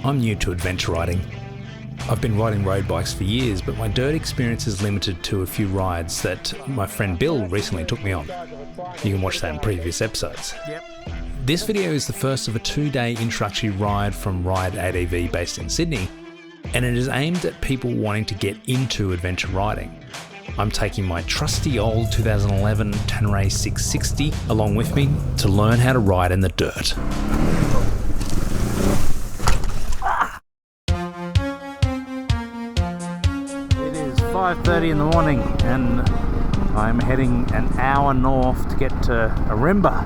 I'm new to adventure riding. I've been riding road bikes for years, but my dirt experience is limited to a few rides that my friend Bill recently took me on. You can watch that in previous episodes. This video is the first of a 2-day introductory ride from RideADV based in Sydney, and it is aimed at people wanting to get into adventure riding. I'm taking my trusty old 2011 Tenere 660 along with me to learn how to ride in the dirt. It is 5:30 in the morning and I'm heading an hour north to get to Arimba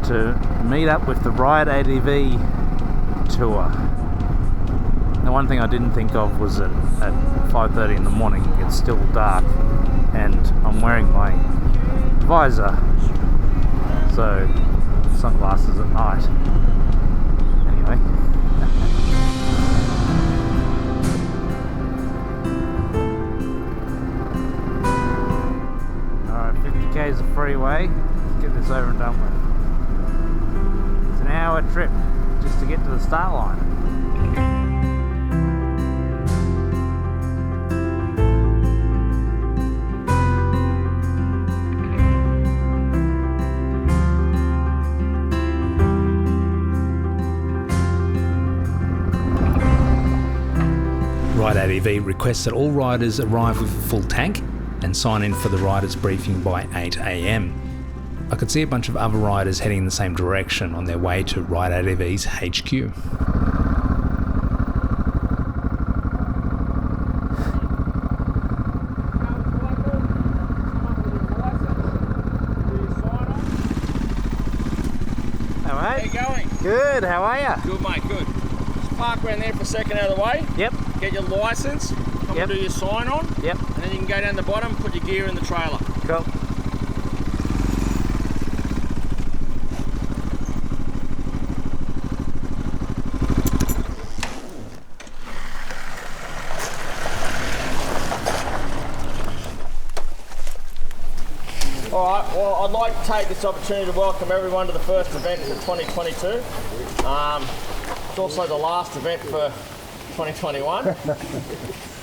to meet up with the RideADV tour. The one thing I didn't think of was that at 5:30 in the morning it's still dark and I'm wearing my visor, so sunglasses at night. Anyway. Alright, 50k is a freeway. Let's get this over and done with. It's an hour trip just to get to the start line. RideADV requests that all riders arrive with a full tank and sign in for the riders briefing by 8 AM. I could see a bunch of other riders heading in the same direction on their way to RideADV's HQ. How you going? Good, how are ya? Good, mate, good. Just park around there for a second out of the way. Yep. Get your licence, come and do your sign on. Yep. And then you can go down the bottom, put your gear in the trailer. Cool. Alright, well I'd like to take this opportunity to welcome everyone to the first event for 2022. It's also the last event for 2021.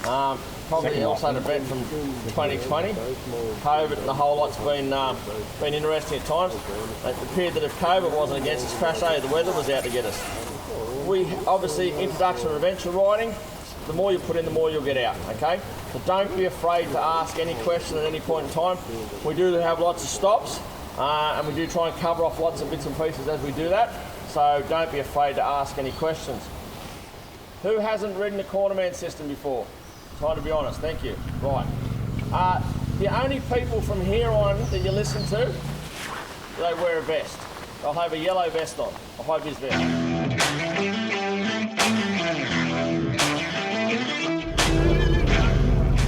Probably also an event from 2020. COVID and the whole lot's been interesting at times. It appeared that if COVID wasn't against us, crash day, the weather was out to get us. We obviously, introduction to adventure riding, the more you put in, the more you'll get out, okay? So don't be afraid to ask any question at any point in time. We do have lots of stops, and we do try and cover off lots of bits and pieces as we do that. So don't be afraid to ask any questions. Who hasn't ridden a cornerman system before? Trying to be honest, thank you. Right. The only people from here on that you listen to, they wear a vest. They'll have a yellow vest on, a high-vis vest.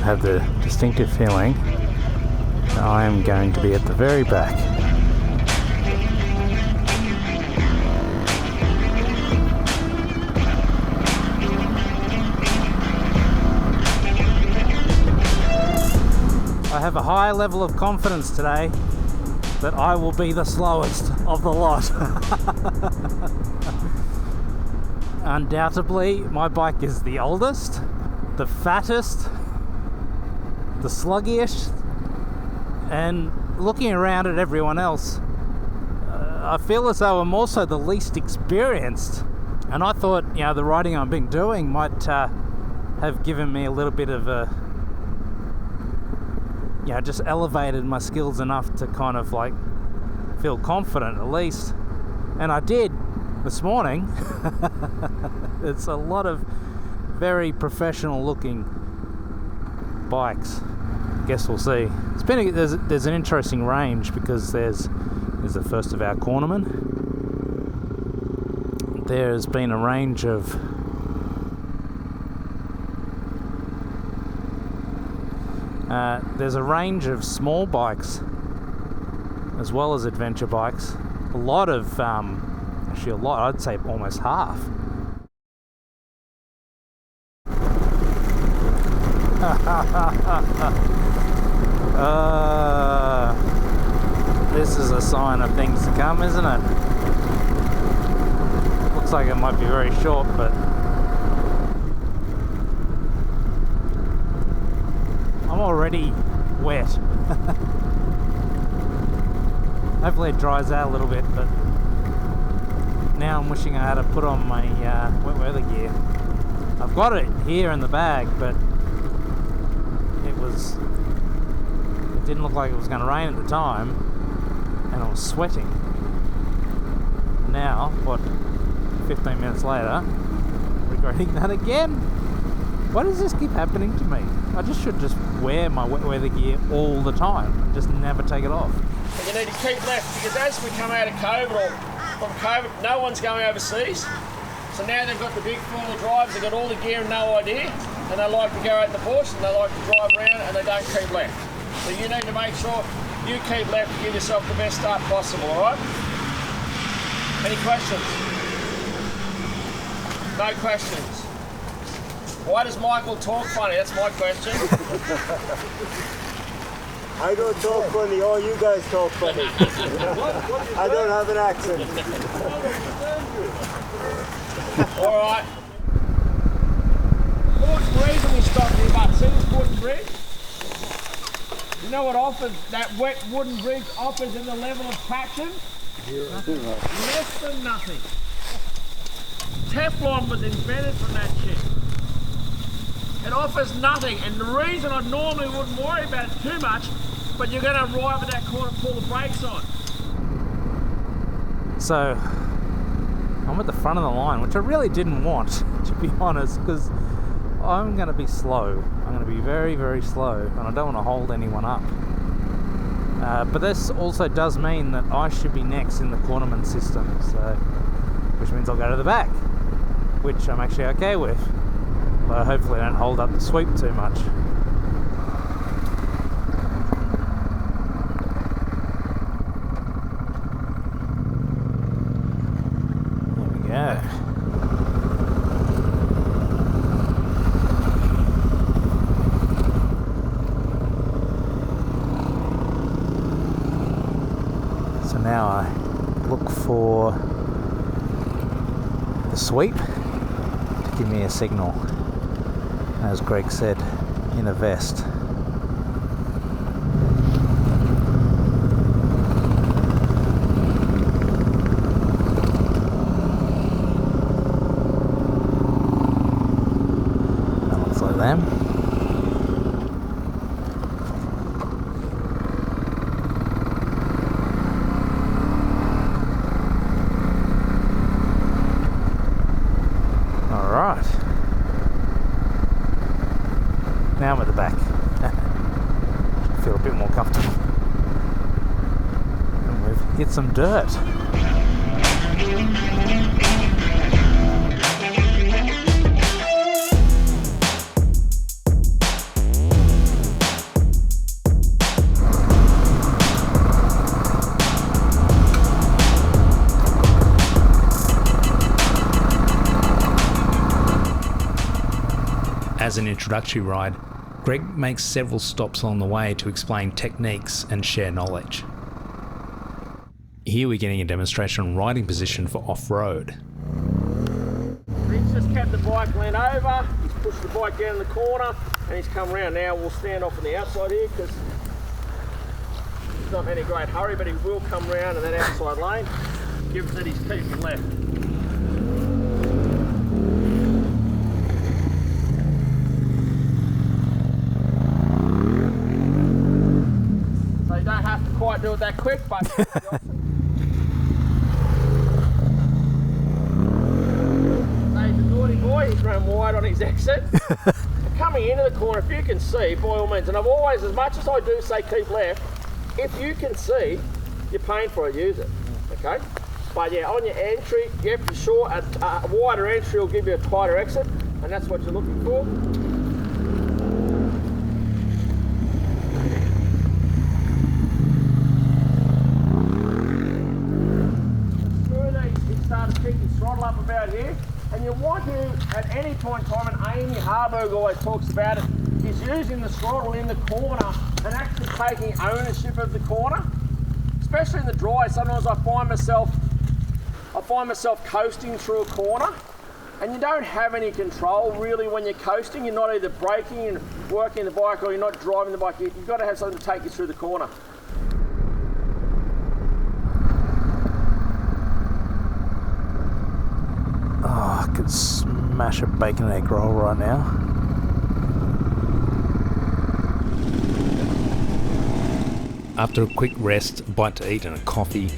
I have the distinctive feeling that I am going to be at the very back. I have a high level of confidence today that I will be the slowest of the lot. Undoubtedly, my bike is the oldest, the fattest, the sluggish, and looking around at everyone else, I feel as though I'm also the least experienced. And I thought, you know, the riding I've been doing might have given me a little bit of a, you know, just elevated my skills enough to kind of like feel confident at least. And I did this morning. It's a lot of very professional looking bikes. Guess we'll see. It's been there's an interesting range because there's the first of our cornermen. There's been a range of there's a range of small bikes as well as adventure bikes. A lot of actually a lot, I'd say almost half. This is a sign of things to come, isn't it? Looks like it might be very short, but already wet. Hopefully it dries out a little bit, but now I'm wishing I had to put on my wet weather gear. I've got it here in the bag, but it didn't look like it was going to rain at the time, and I was sweating. Now, what, 15 minutes later, regretting that again? Why does this keep happening to me? I should just wear my wet weather gear all the time and just never take it off. And you need to keep left, because as we come out of COVID, or from COVID, no one's going overseas. So now they've got the big four-wheel drives, they've got all the gear and no idea, and they like to go out in the bush, and they like to drive around, and they don't keep left. So you need to make sure you keep left to give yourself the best start possible, alright? Any questions? No questions. Why does Michael talk funny? That's my question. I don't talk funny, all you guys talk funny. I don't have an accent. Alright. Important reason we stopped here, but see this wooden bridge? You know what offers that wet wooden bridge offers in the level of traction? Less than nothing. Teflon was invented from that shit. It offers nothing, and the reason I normally wouldn't worry about it too much, but you're going to arrive at that corner and pull the brakes on. So, I'm at the front of the line, which I really didn't want, to be honest, because I'm going to be slow. I'm going to be very, very slow, and I don't want to hold anyone up. But this also does mean that I should be next in the cornerman system, so which means I'll go to the back, which I'm actually okay with. But hopefully I don't hold up the sweep too much. There we go. So now I look for the sweep to give me a signal, as Greg said, in a vest. That looks like them. Alright. Now I'm at the back. Should feel a bit more comfortable. And we've hit some dirt. As an introductory ride, Greg makes several stops along the way to explain techniques and share knowledge. Here we're getting a demonstration on riding position for off-road. He's just kept the bike lean over, he's pushed the bike down in the corner, and he's come around. Now we'll stand off on the outside here because he's not in any great hurry, but he will come around in that outside lane, given that he's keeping left. So you don't have to quite do it that quick, but boy, he's run wide on his exit. Coming into the corner, if you can see, by all means, and I've always, as much as I do say keep left, if you can see, you're paying for it, use it, okay? But yeah, on your entry, you have to be sure a wider entry will give you a tighter exit, and that's what you're looking for. He started picking his throttle up about here. And you want to, at any point in time, and Amy Harburg always talks about it, is using the throttle in the corner and actually taking ownership of the corner. Especially in the dry, sometimes I find myself coasting through a corner And you don't have any control really when you're coasting. You're not either braking and working the bike or you're not driving the bike. You've got to have something to take you through the corner. Oh, I could smash a bacon and egg roll right now. After a quick rest, a bite to eat and a coffee,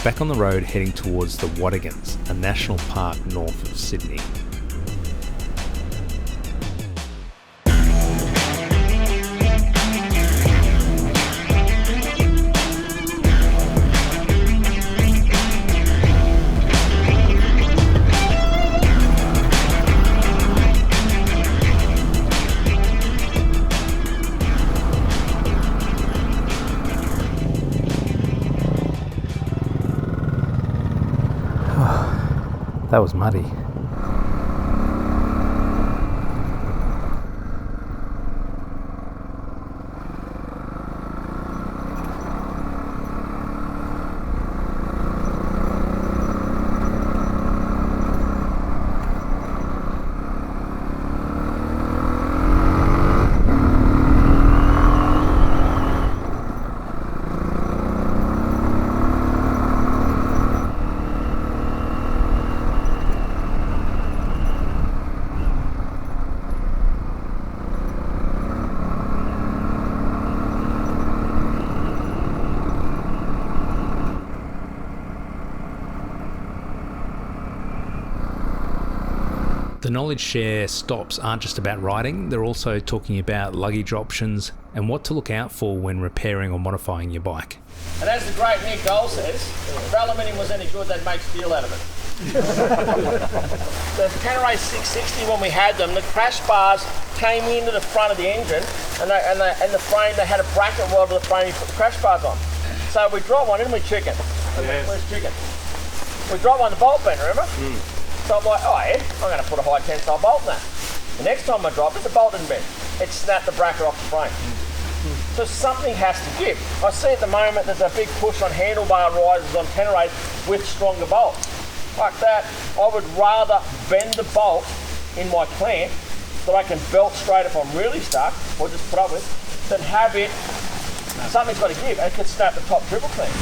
back on the road heading towards the Watagans, a national park north of Sydney. That was muddy. The knowledge share stops aren't just about riding, they're also talking about luggage options and what to look out for when repairing or modifying your bike. And as the great Nick Gold says, if aluminium was any good, they'd make steel out of it. The Tenere 660, when we had them, the crash bars came into the front of the engine, and the frame, they had a bracket rod with the frame you put the crash bars on. So we dropped one, didn't we, Chicken? Yes. Where's Chicken? We dropped one, the bolt bend, remember? So I'm like, oh yeah, I'm going to put a high tensile bolt in that. The next time I dropped it, the bolt didn't bend. It snapped the bracket off the frame. So something has to give. I see at the moment there's a big push on handlebar risers on Teneres with stronger bolts. Like that, I would rather bend the bolt in my clamp so I can belt straight if I'm really stuck, or just put up with, than have it, something's got to give, and it could snap the top triple clamp.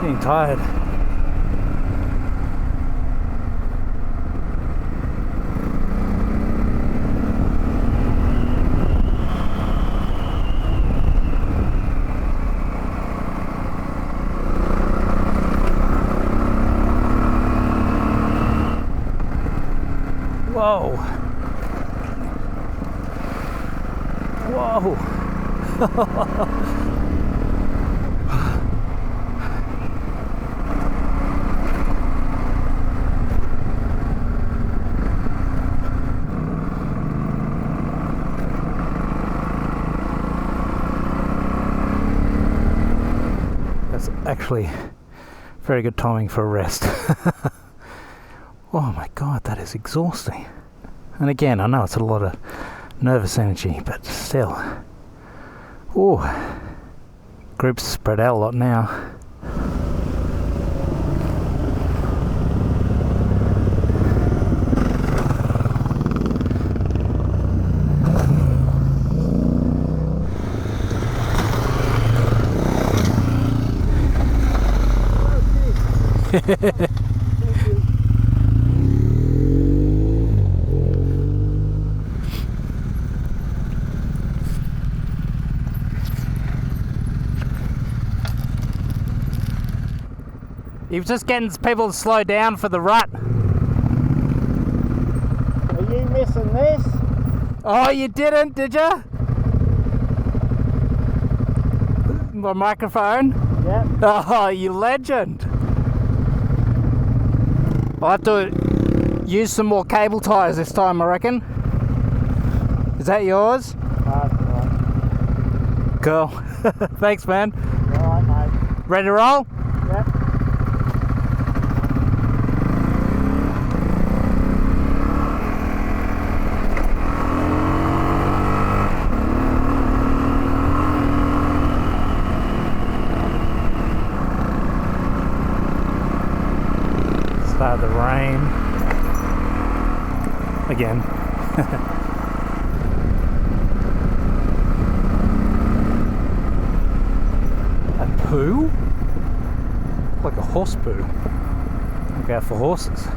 Getting tired. Whoa. Whoa. actually very good timing for a rest. Oh my god, that is exhausting. And again, I know it's a lot of nervous energy, but still. Oh, groups spread out a lot now. You're just getting people to slow down for the rut. Are you missing this? Oh, you didn't, did you? My microphone? Yep. Oh, you legend. I'll have to use some more cable ties this time, I reckon. Is that yours? That's right. Cool. Thanks, man. Alright, mate. Ready to roll? Yep. Start the rain. Again. A poo? Like a horse poo. Look out for horses.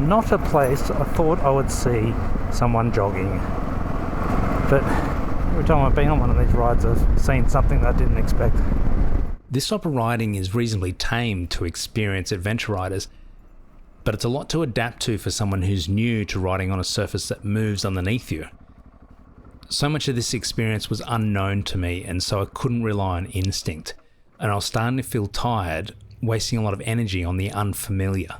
Not a place I thought I would see someone jogging. But every time I've been on one of these rides, I've seen something that I didn't expect. This type of riding is reasonably tame to experienced adventure riders, but it's a lot to adapt to for someone who's new to riding on a surface that moves underneath you. So much of this experience was unknown to me, and so I couldn't rely on instinct, and I was starting to feel tired, wasting a lot of energy on the unfamiliar.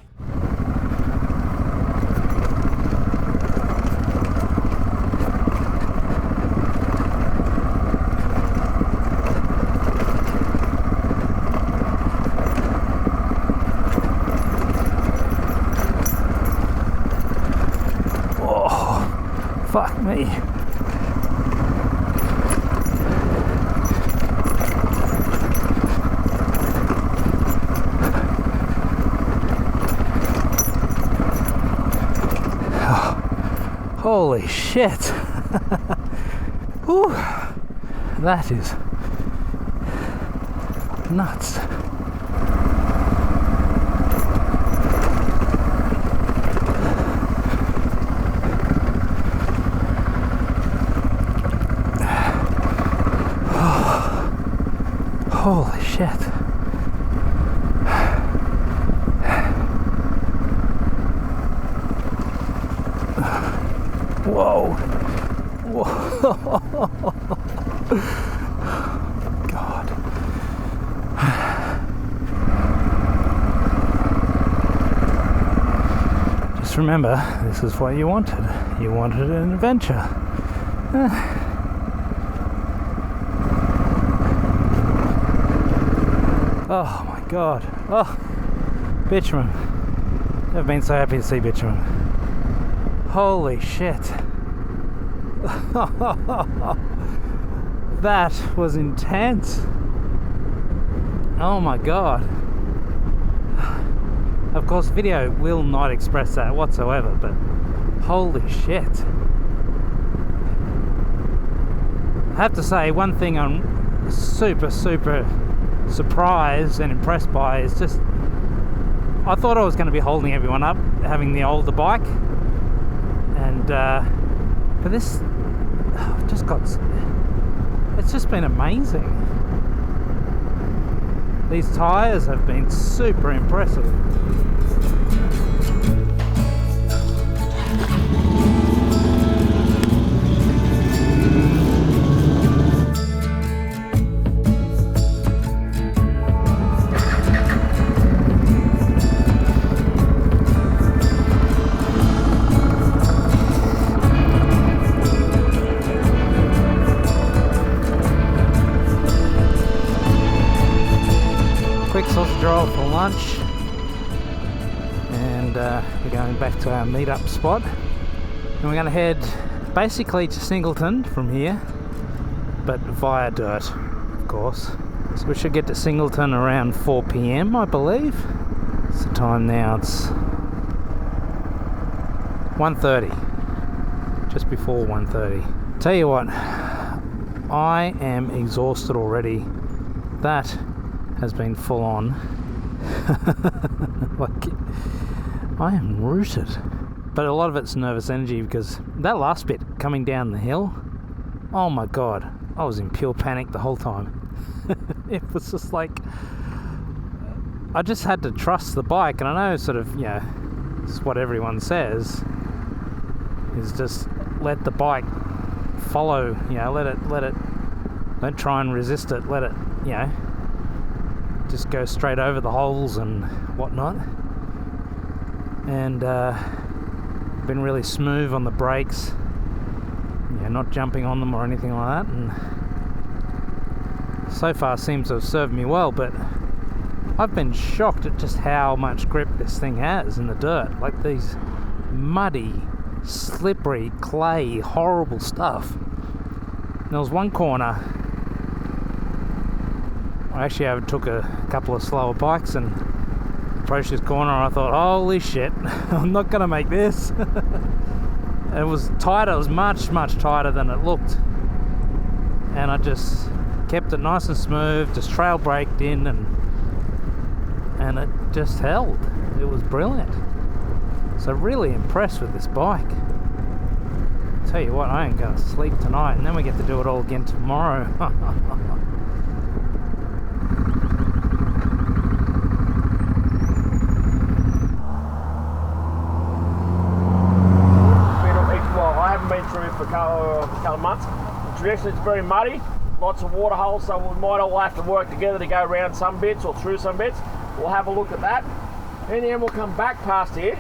Fuck me. Oh, holy shit. Whew. That is nuts. Holy shit. Whoa. Whoa. God. Just remember, this is what you wanted. You wanted an adventure. Oh my god. Oh, bitumen. Never been so happy to see bitumen. Holy shit. That was intense. Oh my god. Of course, video will not express that whatsoever, but holy shit. I have to say, one thing I'm super surprised and impressed by is just, I thought I was going to be holding everyone up having the older bike, and for this I've just got, it's just been amazing. These tyres have been super impressive. drive for lunch, and we're going back to our meet-up spot, and we're going to head basically to Singleton from here, but via dirt, of course. So we should get to Singleton around 4 PM, I believe. It's the time now, it's 1:30, just before 1:30. Tell you what, I am exhausted already. That has been full on. Like, I am rooted. But a lot of it's nervous energy, because that last bit coming down the hill, oh my god, I was in pure panic the whole time. It was just like, I just had to trust the bike, and I know sort of, you know, it's what everyone says, is just let the bike follow, you know, let it, don't try and resist it, let it, you know, just go straight over the holes and whatnot. And been really smooth on the brakes, you know, not jumping on them or anything like that, and so far seems to have served me well. But I've been shocked at just how much grip this thing has in the dirt. Like these muddy, slippery, clay, horrible stuff. There was one corner, I actually overtook a couple of slower bikes and approached this corner, and I thought, holy shit, I'm not going to make this. It was tighter, it was much tighter than it looked. And I just kept it nice and smooth, just trail braked in, and it just held. It was brilliant. So really impressed with this bike. Tell you what, I ain't going to sleep tonight, and then we get to do it all again tomorrow. Been through for a couple of months. Traditionally it's very muddy, lots of water holes, so we might all have to work together to go around some bits or through some bits. We'll have a look at that, and then we'll come back past here,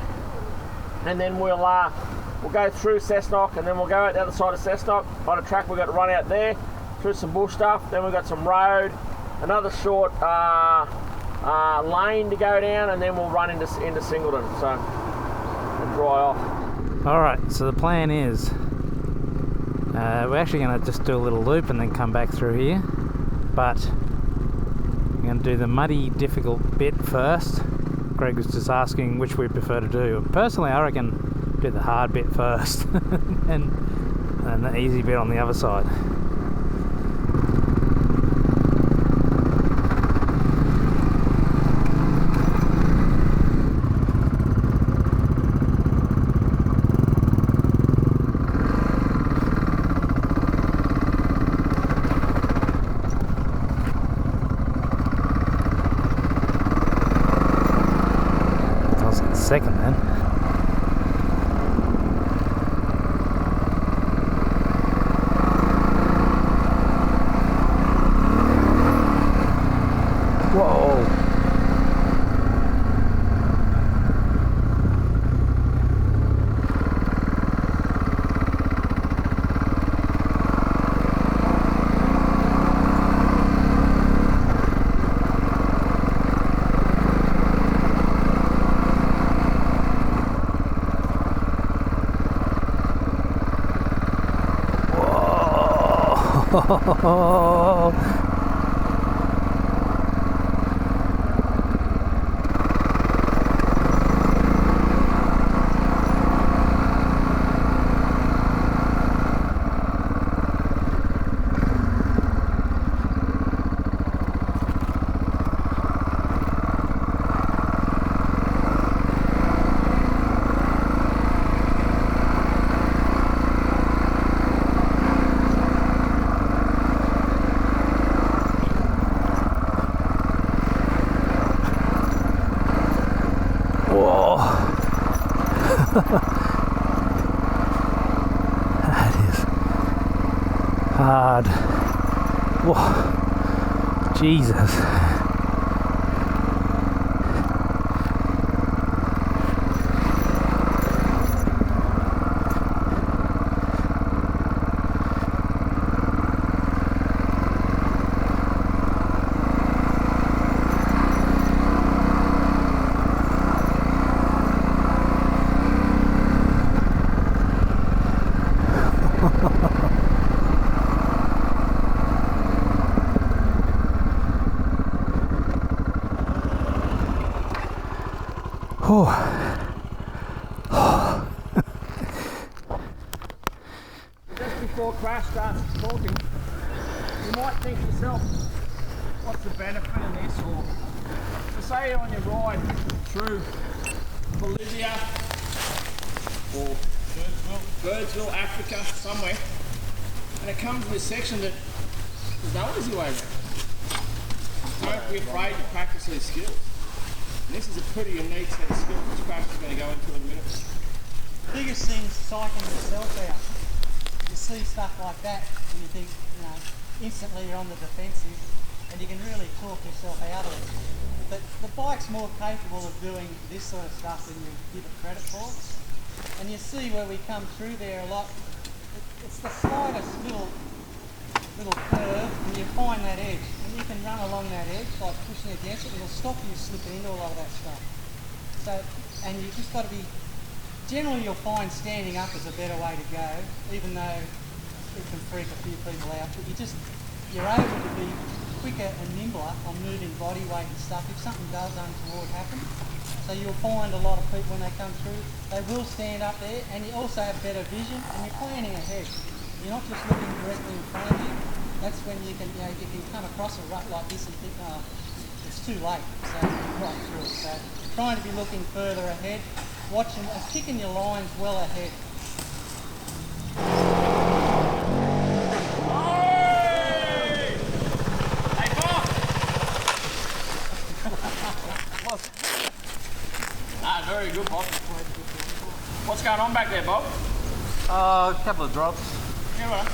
and then we'll go through Cessnock, and then we'll go out the other side of Cessnock on a track we've got to run out there, through some bush stuff, then we've got some road, another short lane to go down, and then we'll run into Singleton, so and dry off. Alright, so the plan is we're actually going to just do a little loop and then come back through here, but we're going to do the muddy, difficult bit first. Greg was just asking which we prefer to do. Personally, I reckon do the hard bit first and the easy bit on the other side. Second then. Whoa. That is hard. Whoa. Jesus. talking, you might think to yourself, what's the benefit in this? Or so say you're on your ride through Bolivia or Birdsville, Africa, somewhere, and it comes to this section that there's no easy way around. Don't be afraid to practice these skills. And this is a pretty unique set of skills which Crash is going to go into in a minute. Biggest thing's psyching yourself out. You see stuff like that and you think, instantly you're on the defensive and you can really talk yourself out of it. But the bike's more capable of doing this sort of stuff than you give it credit for. And you see where we come through there a lot, it's the slightest little curve and you find that edge. And you can run along that edge, like pushing against it, it'll stop you slipping into a lot of that stuff. So, and you just got to be, generally you'll find standing up is a better way to go, even though it can freak a few people out, but you're able to be quicker and nimbler on moving body weight and stuff if something does untoward happen. So you'll find a lot of people when they come through, they will stand up there, and you also have better vision and you're planning ahead. You're not just looking directly in front of you. That's when you can come across a rut like this and think, oh, it's too late, so you're right through it. So trying to be looking further ahead, watching and picking your lines well ahead. Very good, Bob. What's going on back there, Bob? A couple of drops. Yeah, right.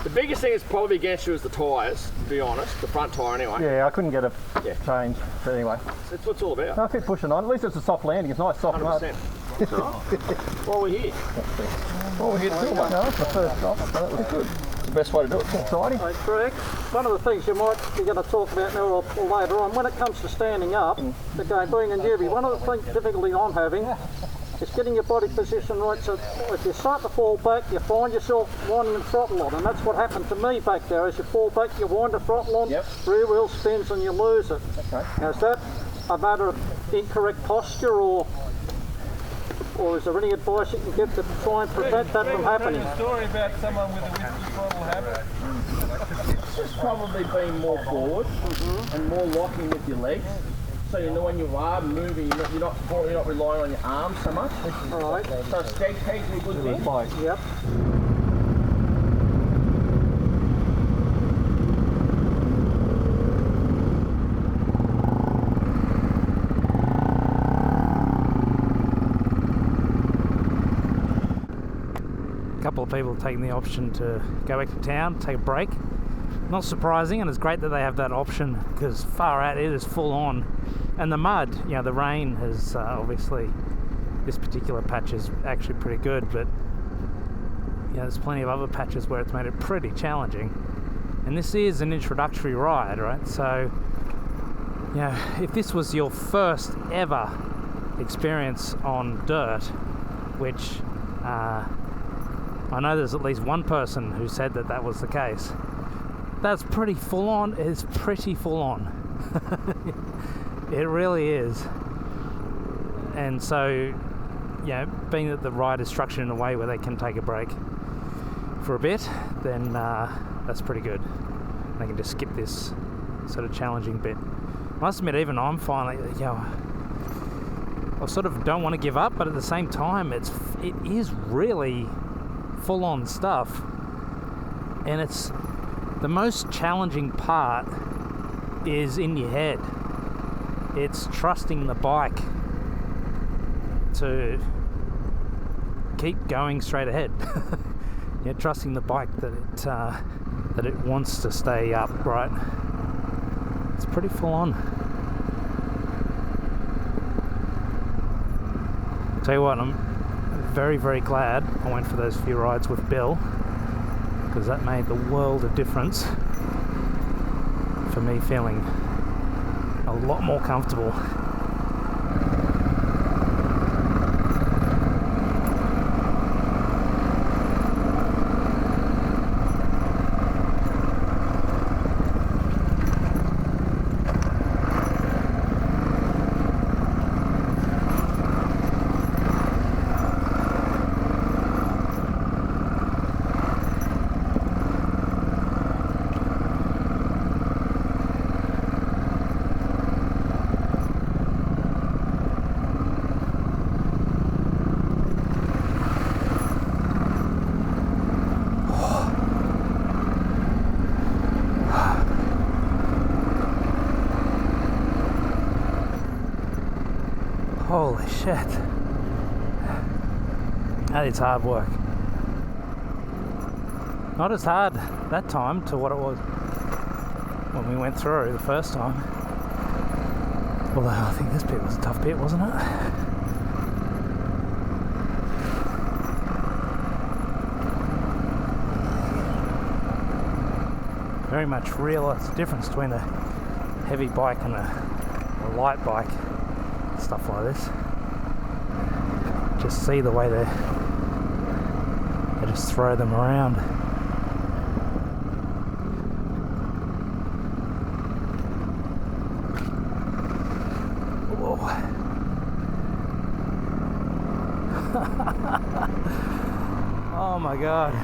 The biggest thing that's probably against you is the tyres, to be honest. The front tyre, anyway. Yeah, I couldn't get a change, but anyway. That's what it's all about. I keep pushing on. At least it's a soft landing. It's nice, soft mud. 100%. That's all right. While we're here. Well, we're here to do one. No, it's the first stop, so that was good. It's the best way to do it. It's exciting. That's correct. One of the things you might be going to talk about now or later on, when it comes to standing up, again, being a newbie, one of the difficulties I'm having is getting your body position right. So if you start to fall back, you find yourself winding the throttle on, and that's what happened to me back there. As you fall back, you wind the throttle on, rear wheel spins and you lose it. Okay. Now, is that a matter of incorrect posture, or is there any advice you can give to try and prevent that from happening? A story about someone with a whiskey throttle habit. It's probably being more forward and more locking with your legs. So you know when you are moving, you're not relying on your arms so much. All right. So skate pegs are a good thing. Yep. A couple of people taking the option to go back to town, take a break. Not surprising, and it's great that they have that option because far out it is full on. And the mud, the rain has obviously, this particular patch is actually pretty good, but there's plenty of other patches where it's made it pretty challenging. And this is an introductory ride, right? So, if this was your first ever experience on dirt, which I know there's at least one person who said that was the case. That's pretty full on. It's pretty full on. It really is. And so, being that the ride is structured in a way where they can take a break for a bit, then that's pretty good. They can just skip this sort of challenging bit. I must admit, even I'm finally, I sort of don't want to give up, but at the same time, it is really full-on stuff, and it's the most challenging part is in your head. It's trusting the bike to keep going straight ahead. Trusting the bike that it wants to stay upright. It's pretty full-on. Tell you what, I'm very, very glad I went for those few rides with Bill, because that made the world of difference for me feeling a lot more comfortable. shit. That is hard work. Not as hard that time to what it was when we went through the first time. Although I think this bit was a tough bit, wasn't it? Very much realise the difference between a heavy bike and a light bike. Stuff like this. Just see the way they just throw them around. Whoa. Oh my god.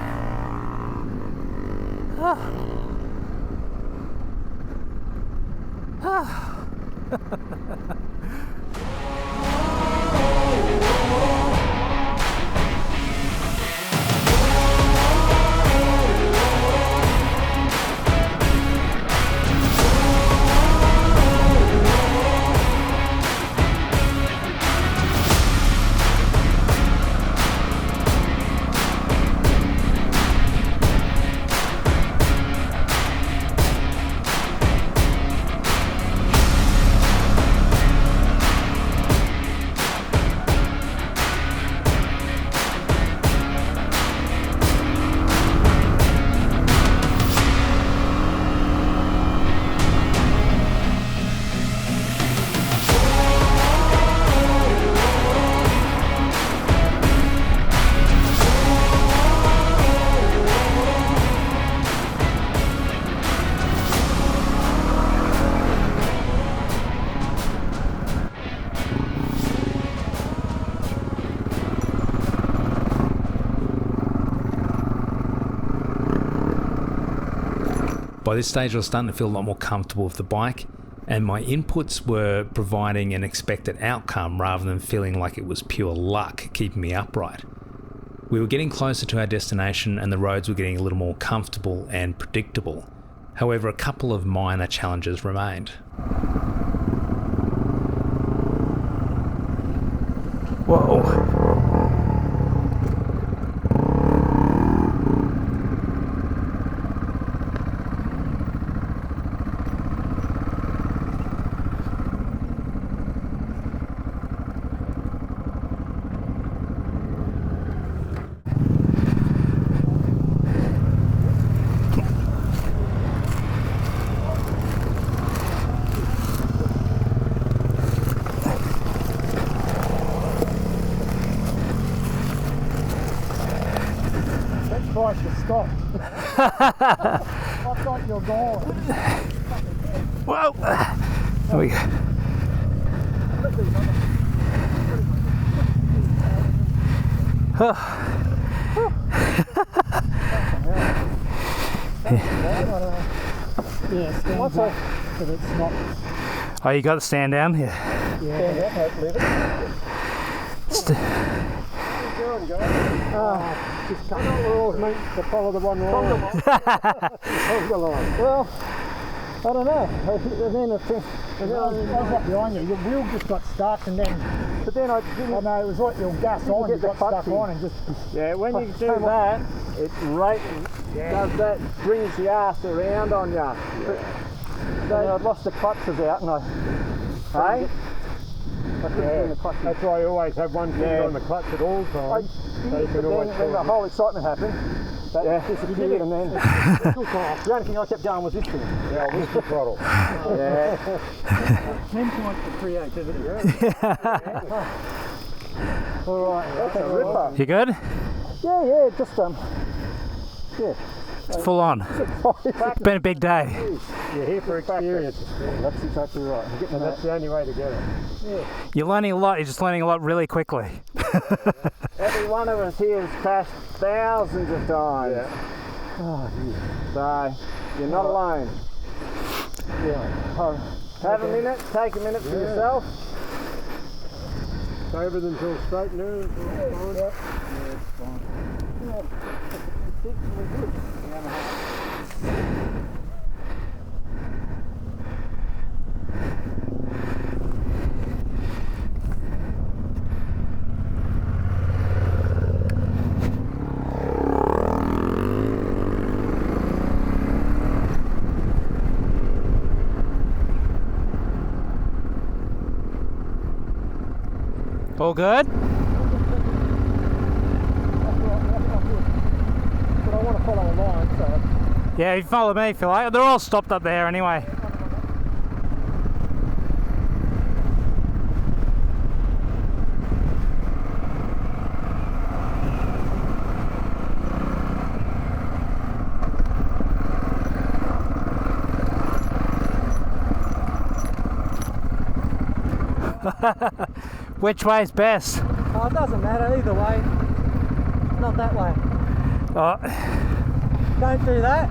By this stage I was starting to feel a lot more comfortable with the bike, and my inputs were providing an expected outcome rather than feeling like it was pure luck keeping me upright. We were getting closer to our destination and the roads were getting a little more comfortable and predictable. However, a couple of minor challenges remained. Whoa. Twice to stop. I thought you were gone. Whoa! There we go. Yeah, stand up, but it's not. Oh, you got to stand down here. Yeah, hopefully. Just cut all the rules, mate, to follow the one line. Well, I don't know. And then I was up behind you, your wheel just got stuck, and then. But then I didn't. I know, it was like your gas on, you got stuck on, and just. Yeah, when you do that, it does that, brings the arse around on you. Yeah. So I'd lost the clutches out, and I. Hey? That's why I always have one finger on the clutch at all times. When the whole excitement happened, that disappeared, and then the only thing I kept going was this thing. Yeah, whisper throttle. Yeah. Seems like the creativity. All right, that's a ripper. You good? Yeah, just yeah. It's full on. It's been a big day. You're here for experience. That's exactly right. And that's the only way to get it. Yeah. You're learning a lot, you're just learning a lot really quickly. Every one of us here has crashed thousands of times. Yeah. Oh, so, you're not alone. Yeah. Have a minute, take a minute for yourself. So everything's all straight now? Yeah, it's fine. Yeah. We're good. all good? But I want to follow a line, so... Yeah, you follow me if you like. They're all stopped up there anyway. Which way's best? Oh, it doesn't matter either way. Not that way. Oh. Don't do that.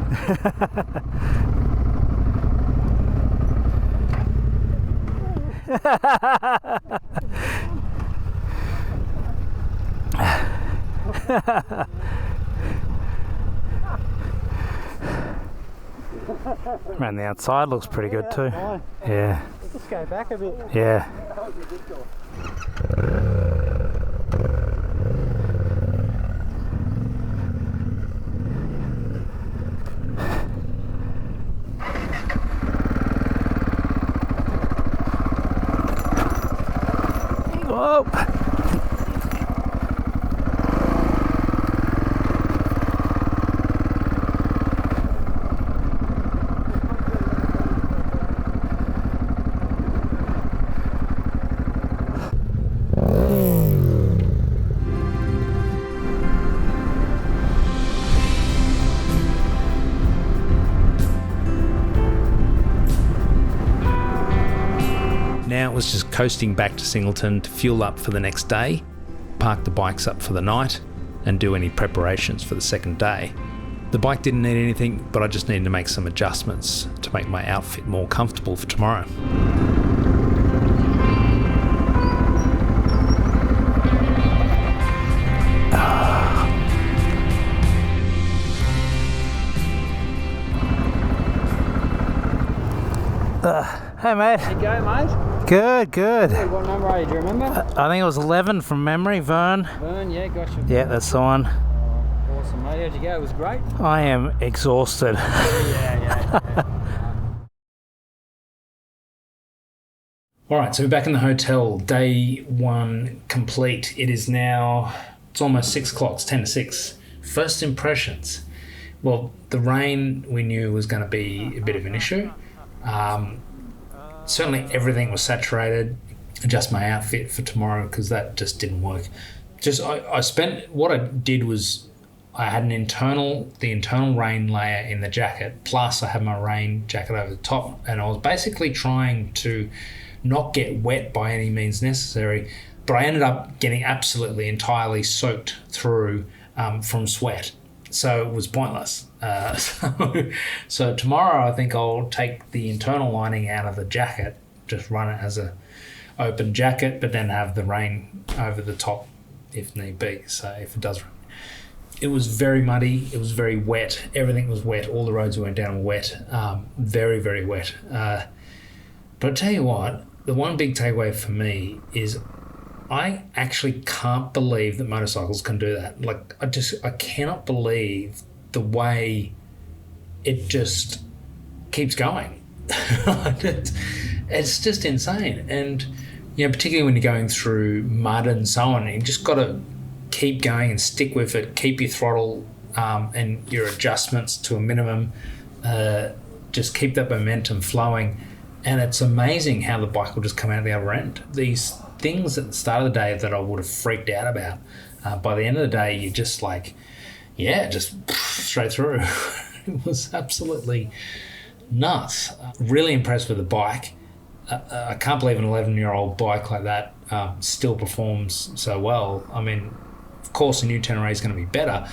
Around the outside looks pretty good too. Yeah. Let's go back a bit. Yeah. Whoa. Now it was just coasting back to Singleton to fuel up for the next day, park the bikes up for the night, and do any preparations for the second day. The bike didn't need anything, but I just needed to make some adjustments to make my outfit more comfortable for tomorrow. Hey mate. There you go, mate. Good, good. What number are you, do you remember? I think it was 11 from memory, Vern. Vern, yeah, gotcha. Yeah, that's the one. Awesome, mate. How'd you go? It was great. I am exhausted. Yeah. Alright, so we're back in the hotel, day one complete. It is now, it's almost 6 o'clock, it's 10 to 6. First impressions. Well, the rain we knew was going to be a bit of an issue. Certainly everything was saturated. Adjust my outfit for tomorrow because that just didn't work. What I did was I had the internal rain layer in the jacket, plus I had my rain jacket over the top, and I was basically trying to not get wet by any means necessary, but I ended up getting absolutely entirely soaked through from sweat. So it was pointless. So tomorrow I think I'll take the internal lining out of the jacket, just run it as a open jacket, but then have the rain over the top if need be. So if it does rain. It was very muddy. It was very wet. Everything was wet. All the roads we went down were wet. Very, very wet. But I tell you what, the one big takeaway for me is I actually can't believe that motorcycles can do that. Like, I cannot believe the way it just keeps going. It's just insane. And, you know, particularly when you're going through mud and so on, you just got to keep going and stick with it, keep your throttle and your adjustments to a minimum, just keep that momentum flowing. And it's amazing how the bike will just come out the other end. These things at the start of the day that I would have freaked out about, by the end of the day, you're just like, just straight through. It was absolutely nuts. Really impressed with the bike. I can't believe an 11-year-old bike like that still performs so well. I mean, of course, a new Tenere is going to be better,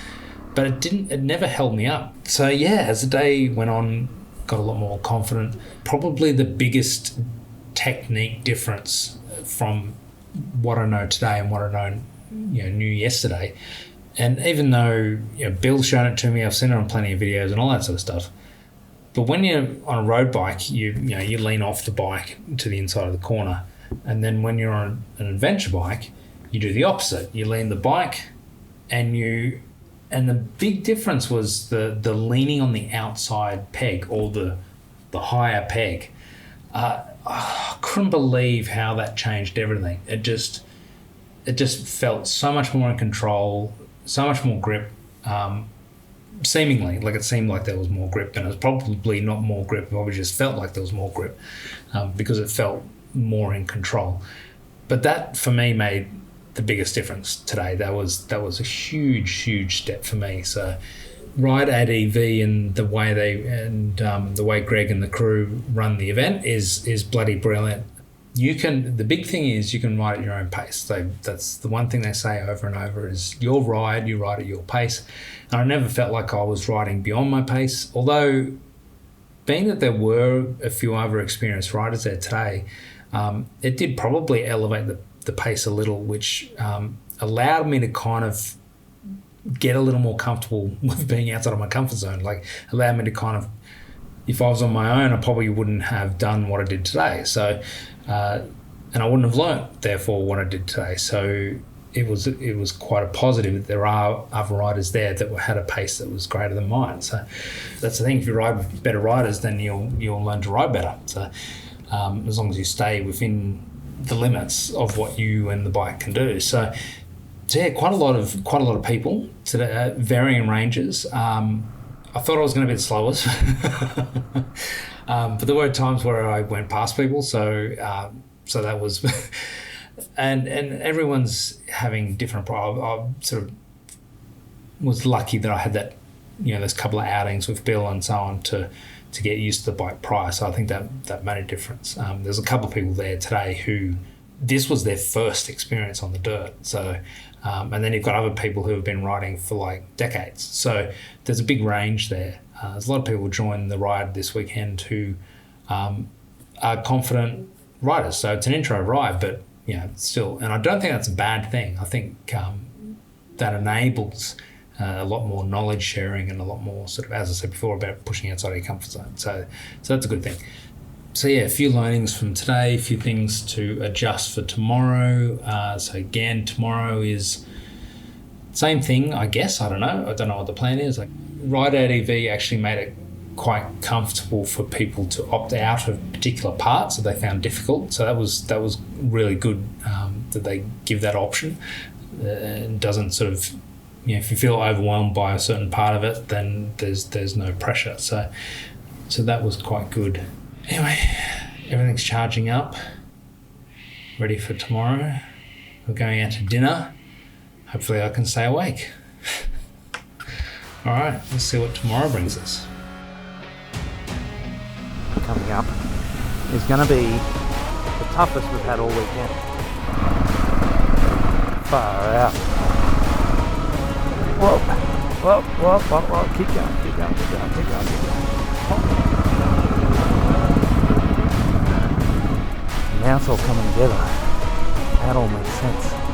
but it never held me up. So as the day went on, got a lot more confident. Probably the biggest technique difference from what I know today and what I knew yesterday. And even though Bill's shown it to me, I've seen it on plenty of videos and all that sort of stuff. But when you're on a road bike, you lean off the bike to the inside of the corner, and then when you're on an adventure bike, you do the opposite. You lean the bike, and the big difference was the leaning on the outside peg, or the higher peg. I couldn't believe how that changed everything. it just felt so much more in control, so much more grip. Seemingly, like it seemed like there was more grip, and it was probably not more grip. It probably just felt like there was more grip because it felt more in control. But that for me made the biggest difference today. That was a huge step for me. So RideADV and the way Greg and the crew run the event is bloody brilliant. The big thing is you can ride at your own pace. So that's the one thing they say over and over is your ride, you ride at your pace. And I never felt like I was riding beyond my pace, although being that there were a few other experienced riders there today, it did probably elevate the pace a little, which allowed me to kind of get a little more comfortable with being outside of my comfort zone. Like allowed me to kind of, if I was on my own, I probably wouldn't have done what I did today. So, and I wouldn't have learnt, therefore, what I did today. So it was quite a positive that there are other riders there that had a pace that was greater than mine. So that's the thing. If you ride with better riders, then you'll learn to ride better. So as long as you stay within the limits of what you and the bike can do. So yeah, quite a lot of people today, varying ranges. I thought I was going to be slower, but there were times where I went past people. So that was, and everyone's having different. I sort of was lucky that I had that, those couple of outings with Bill and so on to get used to the bike prior. So I think that made a difference. There's a couple of people there today who this was their first experience on the dirt. So. And then you've got other people who have been riding for like decades. So there's a big range there. There's a lot of people join the ride this weekend who are confident riders. So it's an intro ride, but still. And I don't think that's a bad thing. I think that enables a lot more knowledge sharing and a lot more sort of, as I said before, about pushing outside of your comfort zone. So that's a good thing. So yeah, a few learnings from today, a few things to adjust for tomorrow. So again, tomorrow is same thing, I guess. I don't know what the plan is. Like RideADV actually made it quite comfortable for people to opt out of particular parts that they found difficult. So that was really good that they give that option. It doesn't sort of, if you feel overwhelmed by a certain part of it, then there's no pressure. So that was quite good. Anyway, everything's charging up, ready for tomorrow. We're going out to dinner. Hopefully I can stay awake. All right, let's see what tomorrow brings us. Coming up is going to be the toughest we've had all weekend. Far out. Whoa. Keep going. Now it's all coming together. That all makes sense.